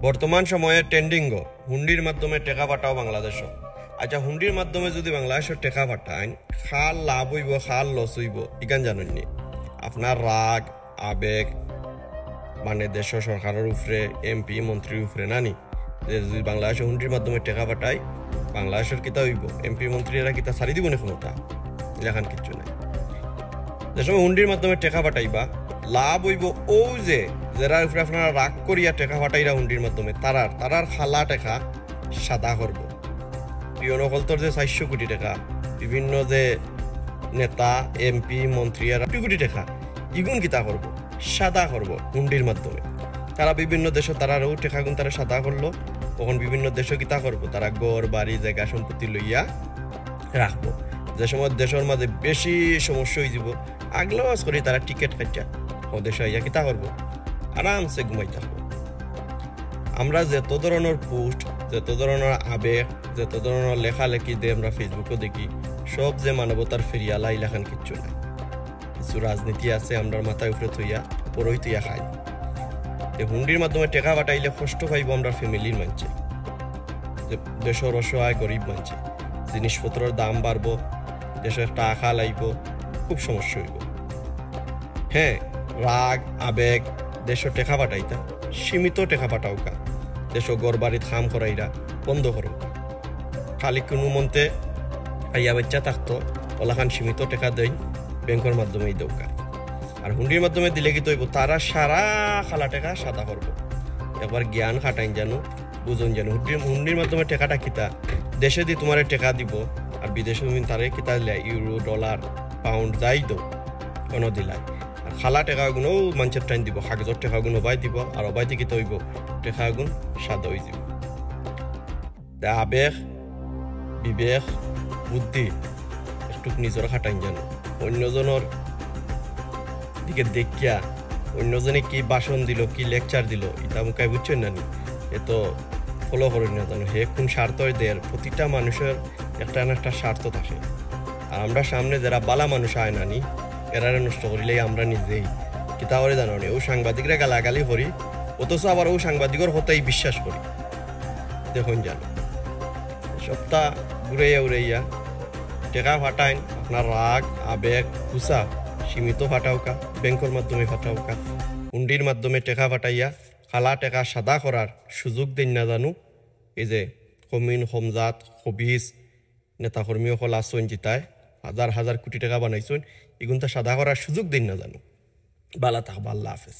বর্তমান সময়ে ট্রেন্ডিং হুন্ডির মাধ্যমে টেকা পাঠাও বাংলাদেশ। আচ্ছা, হুন্ডির মাধ্যমে যদি বাংলাদেশের টেকা পাঠান, খাল লাভ হইব খাল লস হইব ইকান জানেননি? আপনার রাগ আবেগ মানে দেশ সরকারের উপরে, এমপি মন্ত্রীর উপরে নানি যে যদি বাংলাদেশের হুন্ডির মাধ্যমে টেকা পাঠায় বাংলাদেশের কিতা হইব? এমপি মন্ত্রীরা কিতা ছাড়ি দিব না ক্ষমতা? এলাকান কিচ্ছু নাই। যে সময় হুন্ডির মাধ্যমে টেকা পাঠাইবা লাভ হইব ও যে যারা উপরে আপনারা রাগ করিয়া টেকা পাঠাইরা হুন্ডির মাধ্যমে তারার খালা টেকা সাদা করব। পিয়নকলতর যে 400 কোটি টাকা, বিভিন্ন যে নেতা এমপি মন্ত্রী আর কোটি টাকা ইগুন কিতা করব? সাদা করব হুন্ডির মাধ্যমে। তারা বিভিন্ন দেশে তারারও টেকাগুন তারা সাদা করলো, তখন বিভিন্ন দেশে কিতা করব? তারা গড় বাড়ি জায়গা সম্পত্তি লইয়া রাখবো। যে সময় দেশের মাঝে বেশি সমস্যা হয়ে যাব আগলাস করে তারা টিকিট কাটিয়া ও দেশে আইয়া কিতা করবো? আরামসে ঘুমাই থাকবো। আমরা যত ধরনের পোস্ট, যত ধরনের আবেগ, যত ধরনের লেখালেখি দিয়ে আমরা ফেসবুকে দেখি, সব যে মানবতার ফেরিয়ালা ইলাখান কিচ্ছু নাই। কিছু রাজনীতি আছে আমরা মাথায় উপরে থইয়া পরই তুইয়া খাই। হুন্ডির মাধ্যমে টেকা পাঠাইলে কষ্ট পাইব আমরা ফ্যামিলির মানছে, দেশের অসহায় গরিব মানছে। জিনিসপত্রের দাম বাড়বো, দেশের টাকা লাইব, খুব সমস্যা হইব। হ্যাঁ, রাগ আবেগ দেশের টেকা পাঠাইতা সীমিত টেকা পাঠাও কা, দেশ গড় বাড়িত খাম করাইরা বন্ধ করো। খালি কোনো মন্তে আইয়া বাচ্চা থাকতো ওলাখান সীমিত টেকা দেয় ব্যাংকের মাধ্যমে দৌকা। আর হুন্ডির মাধ্যমে দিলে কি তৈব তারা সারা খালা টেকা সাদা করবো। একবার জ্ঞান খাটাইন জানো, বুঝুন জানো। হুন্ডির মাধ্যমে টেকাটা কিতা দেশে দি তোমার টেকা দিব, আর বিদেশে তুমি তারে কিতা দিলে ইউরো ডলার পাউন্ড যাই দো কোনো দিলাই। আর খালা টেকাগুলো মানুষের টাইম দিব, কাগজের টেকাগুলো অবাই দিব, আর অবাই থেকে তৈব টেকাগুন সাদা হয়ে যাব। আবেগ বিবেক বুদ্ধি একটু নিজের খাটাইন জানো। অন্যজনের দিকে দেখিয়া অন্যজনে কি ভাষণ দিল, কি লেকচার দিল, এটা মুখায় বুঝছেন না নি? এ তো ফলো করেন না জানো। হে কোন স্বার্থ দেয়? প্রতিটা মানুষের একটা না একটা স্বার্থ থাকে। আর আমরা সামনে যারা বালা মানুষ আয় নানি এরারে নষ্ট করিলেই আমরা নিজেই কিতা করে জানো নি? ও সাংবাদিকরা গালাগালি করি, অথচ আবার ও সাংবাদিকের হতেই বিশ্বাস করি। দেখুন জানো, সপ্তাহ ঘুরাইয়া উড়াইয়া টেকা ফাটাইন আপনার রাগ আবেগ গুসা সীমিত ফাটাওকা, ব্যাংকের মাধ্যমে ফাটাওকা। হুন্ডির মাধ্যমে টেকা ফাটাইয়া খালা টেকা সাদা করার সুযোগ দিন না জানো। এই যে কমিন হোমজাত হবিস নেতাকর্মী সকল আসছেন জিতায় হাজার হাজার কোটি টাকা বানাইছেন, এগুলো সাদা করার সুযোগ দিন না জানো। বালা থাকবা, আল্লাহ হাফেজ।